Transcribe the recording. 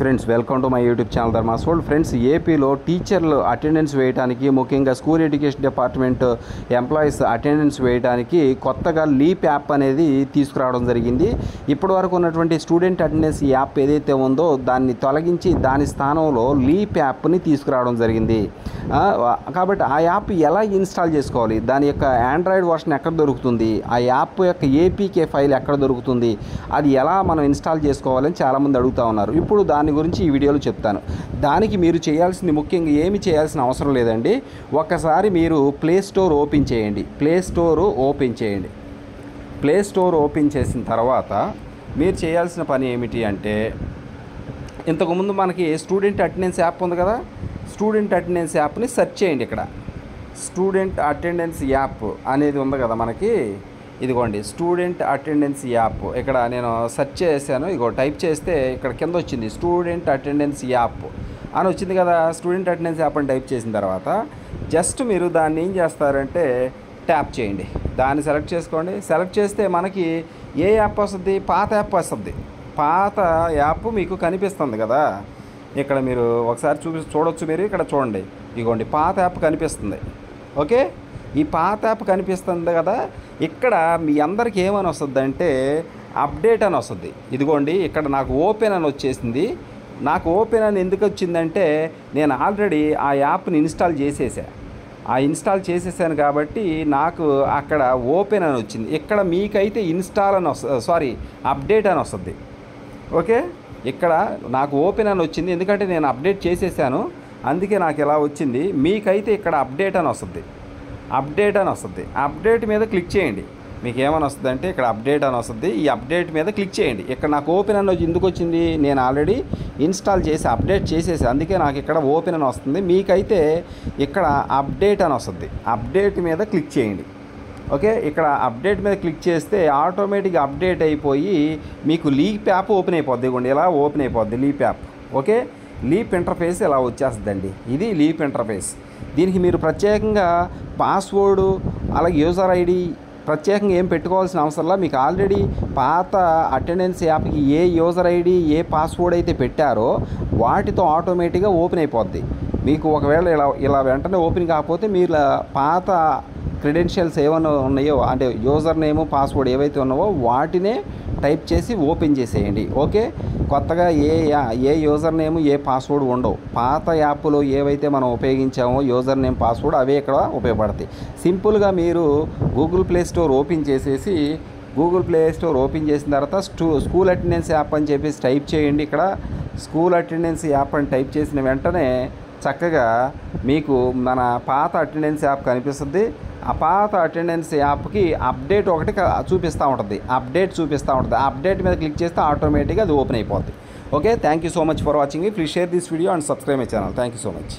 Friends, welcome to my YouTube channel Dharma's world. Friends, ఏపీలో టీచర్లు attendance వేయడానికి, ముఖ్యంగా school education department employees attendance వేయడానికి కొత్తగా లీప్ యాప్ అనేది తీసుకురావడం జరిగింది. ఇప్పటివరకు ఉన్నటువంటి స్టూడెంట్ అటెండెన్స్ యాప్ ఏదైతే ఉందో దాన్ని తొలగించి దాని స్థానంలో లీప్ యాప్ని తీసుకురావడం జరిగింది. కాబట్టి ఆ యాప్ ఎలా ఇన్స్టాల్ చేసుకోవాలి, దాని యొక్క ఆండ్రాయిడ్ వర్షన్ ఎక్కడ దొరుకుతుంది, ఆ యాప్ యొక్క ఏపీకే ఫైల్ ఎక్కడ దొరుకుతుంది, అది ఎలా మనం ఇన్స్టాల్ చేసుకోవాలని చాలామంది అడుగుతూ ఉన్నారు. ఇప్పుడు దాని గురించి ఈ వీడియోలో చెప్తాను. దానికి మీరు చేయాల్సింది ముఖ్యంగా ఏమి చేయాల్సిన అవసరం లేదండి. ఒక్కసారి మీరు ప్లే స్టోర్ ఓపెన్ చేయండి. ప్లే స్టోర్ ఓపెన్ చేసిన తర్వాత మీరు చేయాల్సిన పని ఏమిటి అంటే, ఇంతకుముందు మనకి స్టూడెంట్ అటెండెన్స్ యాప్ ఉంది కదా, స్టూడెంట్ అటెండెన్స్ యాప్ని సెర్చ్ చేయండి. ఇక్కడ స్టూడెంట్ అటెండెన్స్ యాప్ అనేది ఉంది కదా మనకి, ఇదిగోండి స్టూడెంట్ అటెండెన్స్ యాప్. ఇక్కడ నేను సెర్చ్ చేశాను, ఇగో టైప్ చేస్తే ఇక్కడ కింద వచ్చింది స్టూడెంట్ అటెండెన్స్ యాప్ అని వచ్చింది కదా. స్టూడెంట్ అటెండెన్స్ యాప్ అని టైప్ చేసిన తర్వాత జస్ట్ మీరు దాన్ని ఏం చేస్తారంటే ట్యాప్ చేయండి. దాన్ని సెలెక్ట్ చేసుకోండి. సెలెక్ట్ చేస్తే మనకి ఏ యాప్ వస్తుంది, పాత యాప్ వస్తుంది. పాత యాప్ మీకు కనిపిస్తుంది కదా, ఇక్కడ మీరు ఒకసారి చూడొచ్చు. మీరు ఇక్కడ చూడండి, ఇగోండి పాత యాప్ కనిపిస్తుంది. ఓకే, ఈ పాత యాప్ కనిపిస్తుంది కదా, ఇక్కడ మీ అందరికి ఏమని వస్తుంది అంటే అప్డేట్ అని వస్తుంది. ఇదిగోండి ఇక్కడ నాకు ఓపెన్ అని వచ్చేసింది. నాకు ఓపెన్ అని ఎందుకు వచ్చిందంటే నేను ఆల్రెడీ ఆ యాప్ని ఇన్స్టాల్ చేసేసాను కాబట్టి నాకు అక్కడ ఓపెన్ అని వచ్చింది. ఇక్కడ మీకైతే ఇన్స్టాల్ అని అప్డేట్ అని వస్తుంది. ఓకే, ఇక్కడ నాకు ఓపెన్ అని వచ్చింది ఎందుకంటే నేను అప్డేట్ చేసేసాను, అందుకే నాకు ఇలా వచ్చింది. మీకైతే ఇక్కడ అప్డేట్ అని వస్తుంది. అప్డేట్ మీద క్లిక్ చేయండి. మీకు ఏమని వస్తుంది అంటే ఇక్కడ అప్డేట్ అని వస్తుంది. ఈ అప్డేట్ మీద క్లిక్ చేయండి. ఇక్కడ నాకు ఓపెన్ అని ఎందుకు వచ్చింది, నేను ఆల్రెడీ ఇన్స్టాల్ చేసి అప్డేట్ చేసేసి, అందుకే నాకు ఇక్కడ ఓపెన్ అని వస్తుంది. మీకైతే ఇక్కడ అప్డేట్ అని వస్తుంది. అప్డేట్ మీద క్లిక్ చేయండి. ఓకే, ఇక్కడ అప్డేట్ మీద క్లిక్ చేస్తే ఆటోమేటిక్గా అప్డేట్ అయిపోయి మీకు లీప్ యాప్ ఓపెన్ అయిపోద్ది. ఇవ్వండి ఇలా ఓపెన్ అయిపోద్ది leap app. Okay, leap interface ఇలా వచ్చేస్తుందండి. ఇది లీప్ ఇంటర్ఫేస్. దీనికి మీరు ప్రత్యేకంగా పాస్వర్డు అలాగే యూజర్ ఐడి ప్రత్యేకంగా ఏం పెట్టుకోవాల్సిన అవసరంలా. మీకు ఆల్రెడీ పాత attendance యాప్కి A user ID A password అయితే పెట్టారో వాటితో ఆటోమేటిక్గా ఓపెన్ అయిపోద్ది. మీకు ఒకవేళ ఇలా వెంటనే ఓపెన్ కాకపోతే మీరు పాత క్రెడెన్షియల్స్ ఏమైనా ఉన్నాయో అంటే యూజర్ నేము పాస్వర్డ్ ఏవైతే ఉన్నావో వాటినే టైప్ చేసి ఓపెన్ చేసేయండి. ఓకే, కొత్తగా ఏ యూజర్ నేము ఏ పాస్వర్డ్ ఉండవు. పాత యాప్లో ఏవైతే మనం ఉపయోగించామో యూజర్ నేమ్ పాస్వర్డ్ అవే ఇక్కడ ఉపయోగపడతాయి. సింపుల్గా మీరు గూగుల్ ప్లే స్టోర్ ఓపెన్ చేసేసి ఓపెన్ చేసిన తర్వాత స్కూల్ అటెండెన్స్ యాప్ అని చెప్పేసి టైప్ చేయండి. ఇక్కడ స్కూల్ అటెండెన్స్ యాప్ అని టైప్ చేసిన వెంటనే చక్కగా మీకు మన పాత అటెండెన్స్ యాప్ కనిపిస్తుంది. ఆ పాత అటెండెన్స్ యాప్కి అప్డేట్ ఒకటి చూపిస్తూ ఉంటుంది. అప్డేట్ మీద క్లిక్ చేస్తే ఆటోమేటిక్గా అది ఓపెన్ అయిపోద్ది. Okay, thank you so much for watching. Please share this video and subscribe my channel. Thank you so much.